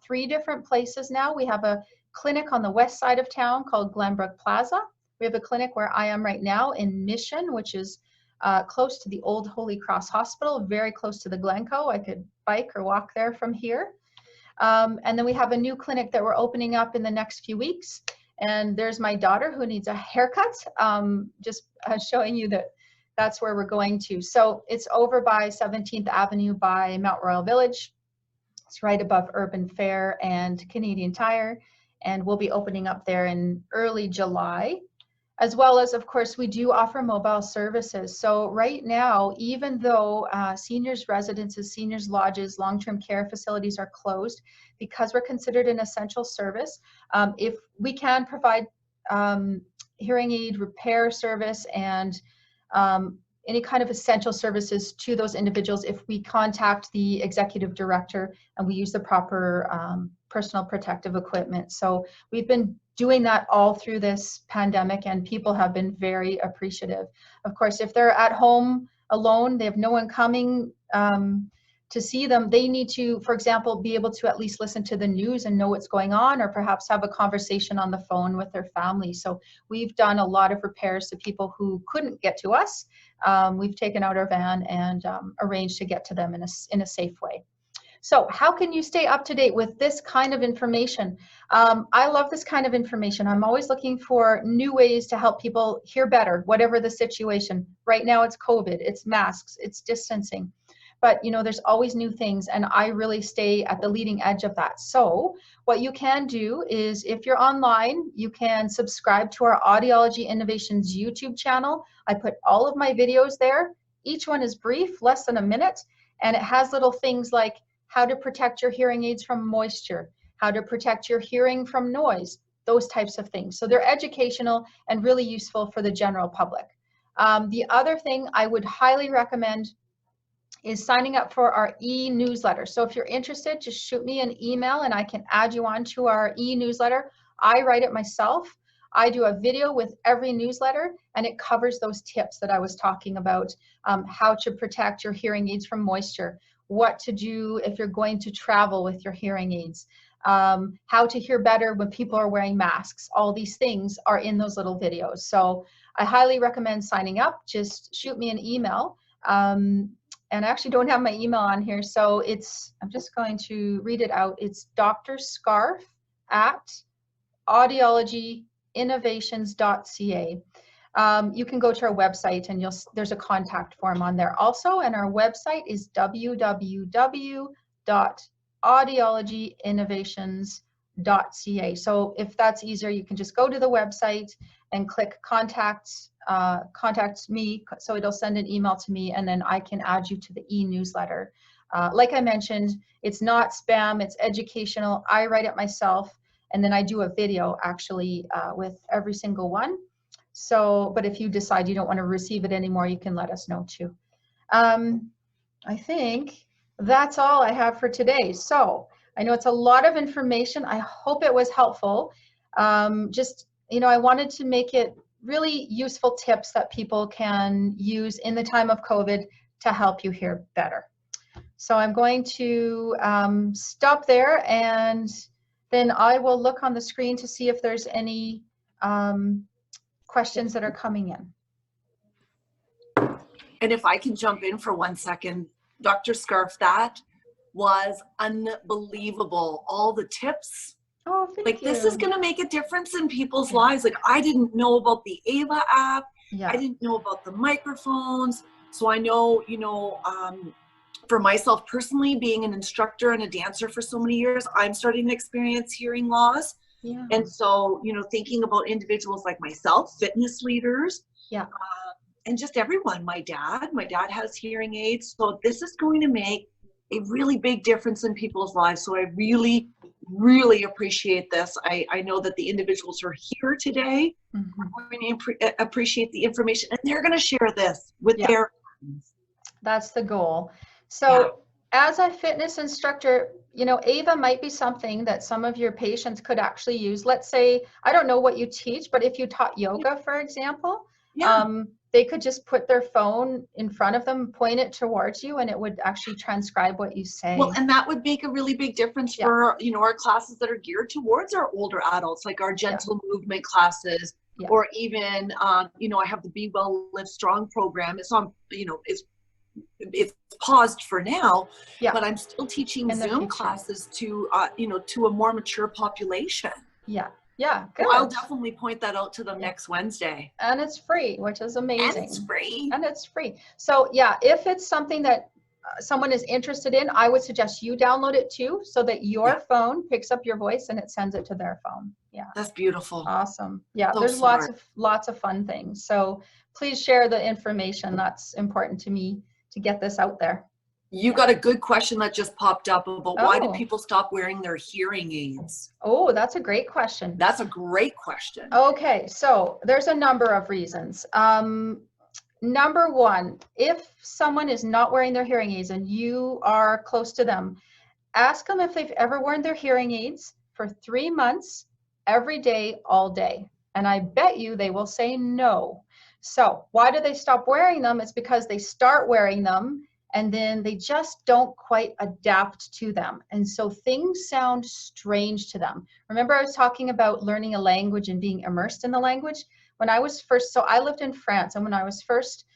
3 different places now. We have a clinic on the west side of town called Glenbrook Plaza. We have a clinic where I am right now in Mission, which is close to the old Holy Cross Hospital, very close to the Glencoe. I could bike or walk there from here. And then we have a new clinic that we're opening up in the next few weeks. And there's my daughter who needs a haircut, just showing you that that's where we're going to. So it's over by 17th Avenue by Mount Royal Village. It's right above Urban Fair and Canadian Tire. And we'll be opening up there in early July. As well as, of course, we do offer mobile services. So right now, even though seniors residences, seniors lodges, long-term care facilities are closed, because we're considered an essential service, if we can provide hearing aid repair service and any kind of essential services to those individuals if we contact the executive director and we use the proper personal protective equipment. So we've been doing that all through this pandemic, and people have been very appreciative. Of course, if they're at home alone, they have no one coming to see them, they need to, for example, be able to at least listen to the news and know what's going on, or perhaps have a conversation on the phone with their family. So we've done a lot of repairs to people who couldn't get to us. We've taken out our van and arranged to get to them in a safe way. So how can you stay up to date with this kind of information? I love this kind of information. I'm always looking for new ways to help people hear better, whatever the situation. Right now it's COVID, it's masks, it's distancing. But you know, there's always new things, and I really stay at the leading edge of that. So what you can do is, if you're online, you can subscribe to our Audiology Innovations YouTube channel. I put all of my videos there. Each one is brief, less than a minute, and it has little things like how to protect your hearing aids from moisture, how to protect your hearing from noise, those types of things. So they're educational and really useful for the general public. The other thing I would highly recommend is signing up for our e-newsletter. So if you're interested, just shoot me an email and I can add you on to our e-newsletter. I write it myself. I do a video with every newsletter, and it covers those tips that I was talking about, how to protect your hearing aids from moisture, what to do if you're going to travel with your hearing aids, how to hear better when people are wearing masks. All these things are in those little videos. So I highly recommend signing up. Just shoot me an email. And I actually don't have my email on here, so I'm just going to read it out. It's Dr. Scarf at audiologyinnovations.ca. You can go to our website and there's a contact form on there also, and our website is www.audiologyinnovations.ca. So if that's easier, you can just go to the website and click contact me, so it'll send an email to me, and then I can add you to the e-newsletter. Like I mentioned, it's not spam, it's educational. I write it myself, and then I do a video actually with every single one. So, but if you decide you don't want to receive it anymore, you can let us know too. I think that's all I have for today. So I know it's a lot of information. I hope it was helpful. Just, you know, I wanted to make it really useful tips that people can use in the time of COVID to help you hear better. So I'm going to stop there, and then I will look on the screen to see if there's any questions that are coming in. And if I can jump in for 1 second, Dr. Scarf, that was unbelievable. All the tips. Oh, thank you. This is going to make a difference in people's lives. Like, I didn't know about the Ava app. Yeah. I didn't know about the microphones. So I know, you know, for myself personally, being an instructor and a dancer for so many years, I'm starting to experience hearing loss. Yeah. And so, you know, thinking about individuals like myself, fitness leaders, yeah, and just everyone. My dad has hearing aids. So this is going to make a really big difference in people's lives. So I really, really appreciate this. I know that the individuals who are here today are going to appreciate the information, and they're going to share this with their friends. That's the goal. So as a fitness instructor, you know, Ava might be something that some of your patients could actually use. Let's say, I don't know what you teach, but if you taught yoga, for example, they could just put their phone in front of them, point it towards you, and it would actually transcribe what you say. Well, and that would make a really big difference for, you know, our classes that are geared towards our older adults, like our gentle movement classes, or even, you know, I have the Be Well, Live Strong program. It's on, you know, it's paused for now, but I'm still teaching Zoom classes to, you know, to a more mature population. Yeah, good. So I'll definitely point that out to them next Wednesday. And it's free, which is amazing. And it's free. And it's free. So yeah, if it's something that someone is interested in, I would suggest you download it too, so that your phone picks up your voice and it sends it to their phone. Yeah. That's beautiful. Awesome. Yeah, So there's smart. lots of fun things. So please share the information. That's important to me to get this out there. You got a good question that just popped up about why do Oh. people stop wearing their hearing aids? Oh, that's a great question. That's a great question. Okay, so there's a number of reasons. Number one, if someone is not wearing their hearing aids and you are close to them, ask them if they've ever worn their hearing aids for 3 months, every day, all day. And I bet you they will say no. So why do they stop wearing them? It's because they start wearing them and then they just don't quite adapt to them. And so things sound strange to them. Remember I was talking about learning a language and being immersed in the language? When I was first, so I lived in France, and when I was first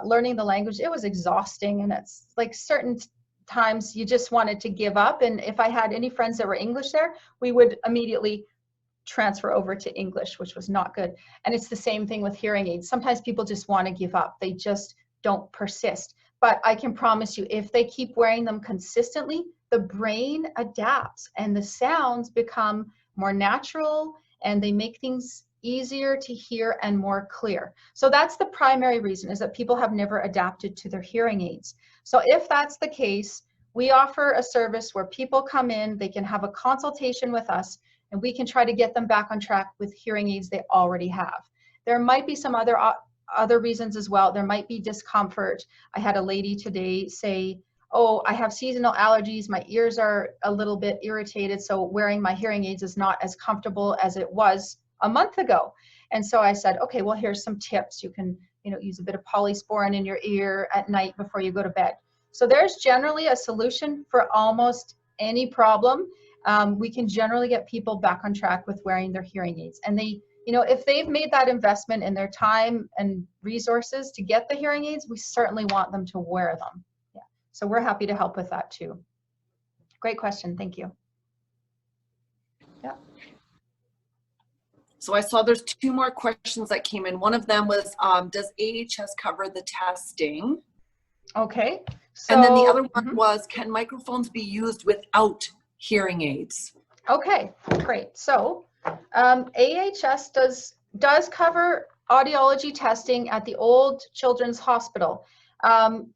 learning the language, it was exhausting, and it's like certain times you just wanted to give up. And if I had any friends that were English there, we would immediately transfer over to English, which was not good. And it's the same thing with hearing aids. Sometimes people just want to give up. They just don't persist. But I can promise you, if they keep wearing them consistently, the brain adapts and the sounds become more natural and they make things easier to hear and more clear. So that's the primary reason, is that people have never adapted to their hearing aids. So if that's the case, we offer a service where people come in, they can have a consultation with us, and we can try to get them back on track with hearing aids they already have. There might be some other reasons as well. There might be discomfort. I had a lady today say, oh, I have seasonal allergies, my ears are a little bit irritated, so wearing my hearing aids is not as comfortable as it was a month ago. And so I said, okay, well, here's some tips. You can, use a bit of polysporin in your ear at night before you go to bed. So there's generally a solution for almost any problem. We can generally get people back on track with wearing their hearing aids. And they, if they've made that investment in their time and resources to get the hearing aids, we certainly want them to wear them. Yeah. So we're happy to help with that too. Great question. Thank you. Yeah. So I saw there's 2 more questions that came in. One of them was, does AHS cover the testing? Okay. So, and then the other one was, can microphones be used without hearing aids? Okay, great. So AHS does cover audiology testing at the old Children's Hospital.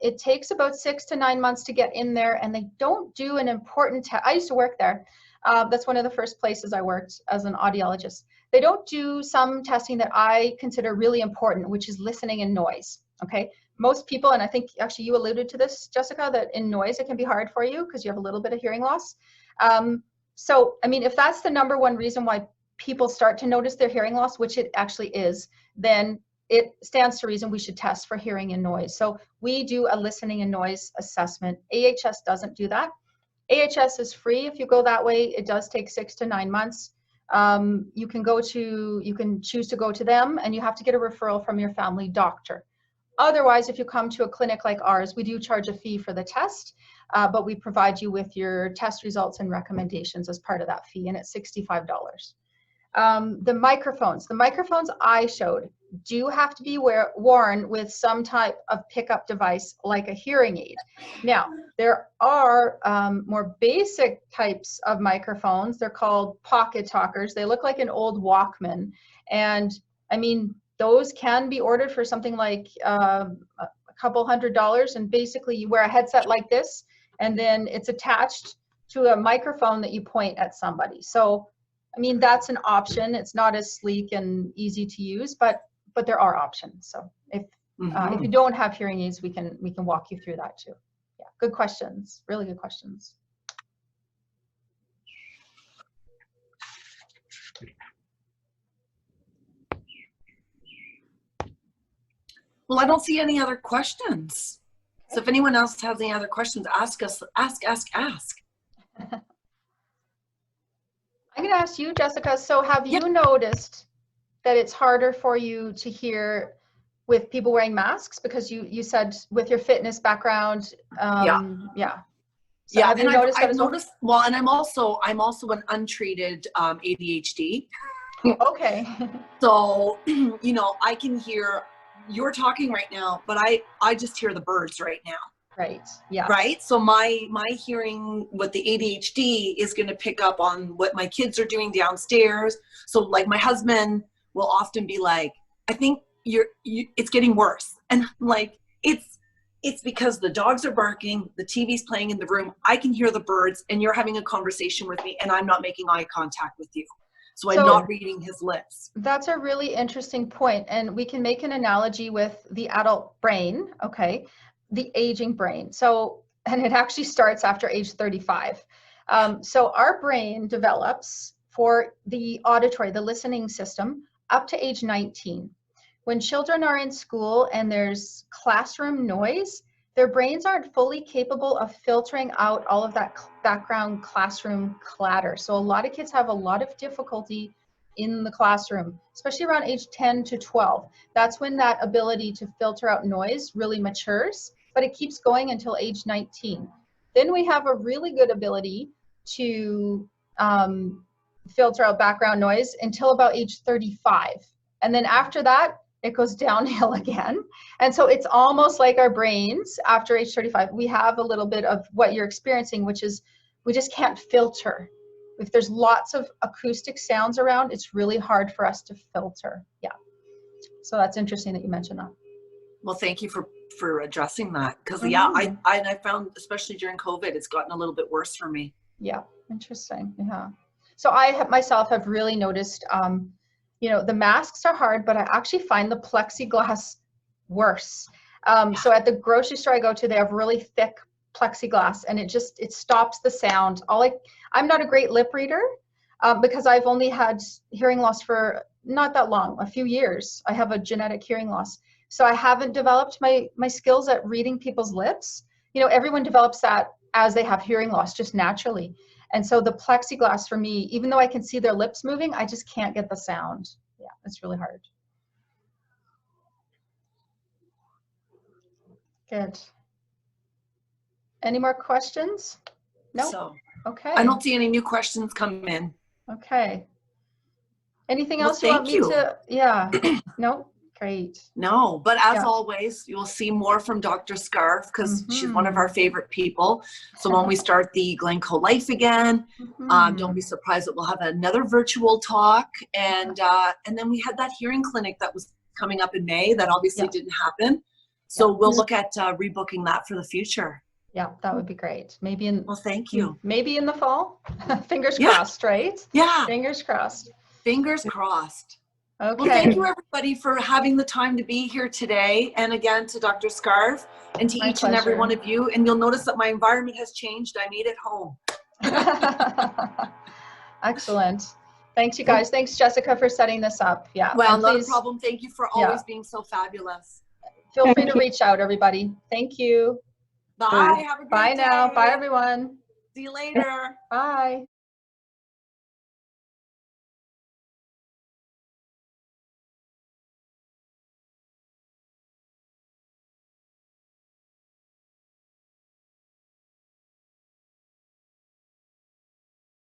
It takes about 6 to 9 months to get in there, and they don't do an important test. I used to work there. That's one of the first places I worked as an audiologist. They don't do some testing that I consider really important, which is listening and noise. Okay, most people, and I think actually you alluded to this, Jessica, that in noise it can be hard for you because you have a little bit of hearing loss. So, I mean, if that's the number one reason why people start to notice their hearing loss, which it actually is, then it stands to reason we should test for hearing and noise. So we do a listening and noise assessment. AHS doesn't do that. AHS is free if you go that way. It does take 6 to 9 months. You can choose to go to them, and you have to get a referral from your family doctor. Otherwise, if you come to a clinic like ours, we do charge a fee for the test, but we provide you with your test results and recommendations as part of that fee, and it's $65. The microphones I showed do have to be worn with some type of pickup device like a hearing aid. Now, there are more basic types of microphones. They're called pocket talkers. They look like an old Walkman. And I mean, those can be ordered for something like a couple $100. And basically you wear a headset like this, and then it's attached to a microphone that you point at somebody. So, I mean, that's an option. It's not as sleek and easy to use, but there are options. So if you don't have hearing aids, we can walk you through that too. Yeah, good questions. Really good questions. Well, I don't see any other questions. So if anyone else has any other questions, ask us. Ask. I'm going to ask you, Jessica. So have you noticed that it's harder for you to hear with people wearing masks? Because you said with your fitness background, yeah. So have you noticed that as well? Well, and I'm also an untreated ADHD. Okay. So, I can hear you're talking right now, but I just hear the birds right now. Right. Yeah. Right. So my hearing with the ADHD is going to pick up on what my kids are doing downstairs. So like my husband will often be like, I think it's getting worse. And I'm like, it's because the dogs are barking, the TV's playing in the room. I can hear the birds and you're having a conversation with me and I'm not making eye contact with you. So I'm not reading his lips. That's a really interesting point. And we can make an analogy with the adult brain, okay? The aging brain. So, and it actually starts after age 35. So our brain develops for the auditory, the listening system, up to age 19. When children are in school and there's classroom noise, their brains aren't fully capable of filtering out all of that background classroom clatter. So a lot of kids have a lot of difficulty in the classroom, especially around age 10 to 12. That's when that ability to filter out noise really matures, but it keeps going until age 19. Then we have a really good ability to filter out background noise until about age 35. And then after that, it goes downhill again. And so it's almost like our brains after age 35, we have a little bit of what you're experiencing, which is we just can't filter. If there's lots of acoustic sounds around, it's really hard for us to filter. Yeah. So that's interesting that you mentioned that. Well, thank you for addressing that. Because yeah, I found, especially during COVID, it's gotten a little bit worse for me. Yeah. Interesting. Yeah. So I myself have really noticed, you know, the masks are hard, but I actually find the plexiglass worse. So at the grocery store I go to, they have really thick plexiglass and it stops the sound. I'm not a great lip reader because I've only had hearing loss for not that long, a few years. I have a genetic hearing loss. So I haven't developed my skills at reading people's lips. You know, everyone develops that as they have hearing loss just naturally. And so the plexiglass for me, even though I can see their lips moving, I just can't get the sound. Yeah, it's really hard. Good. Any more questions? No? So, okay. I don't see any new questions come in. Okay. Anything else you want me to? Yeah. No? Great. No, but as always, you'll see more from Dr. Scarf because she's one of our favorite people. So when we start the Glencoe Life again, don't be surprised that we'll have another virtual talk. And then we had that hearing clinic that was coming up in May that obviously didn't happen. So we'll look at rebooking that for the future. Yeah, that would be great. Maybe in, well, thank you. Maybe in the fall. Fingers crossed, right? Yeah. Fingers crossed. Fingers crossed. Okay. Well, thank you everybody for having the time to be here today. And again, to Dr. Scarf and to each and every one of you. And you'll notice that my environment has changed. I made it home. Excellent. Thanks, you guys. Thanks, Jessica, for setting this up. Yeah. Well, not a problem. Thank you for always being so fabulous. Feel free to reach out, everybody. Thank you. Bye. Have a great day. Bye now. Bye, everyone. See you later. Bye.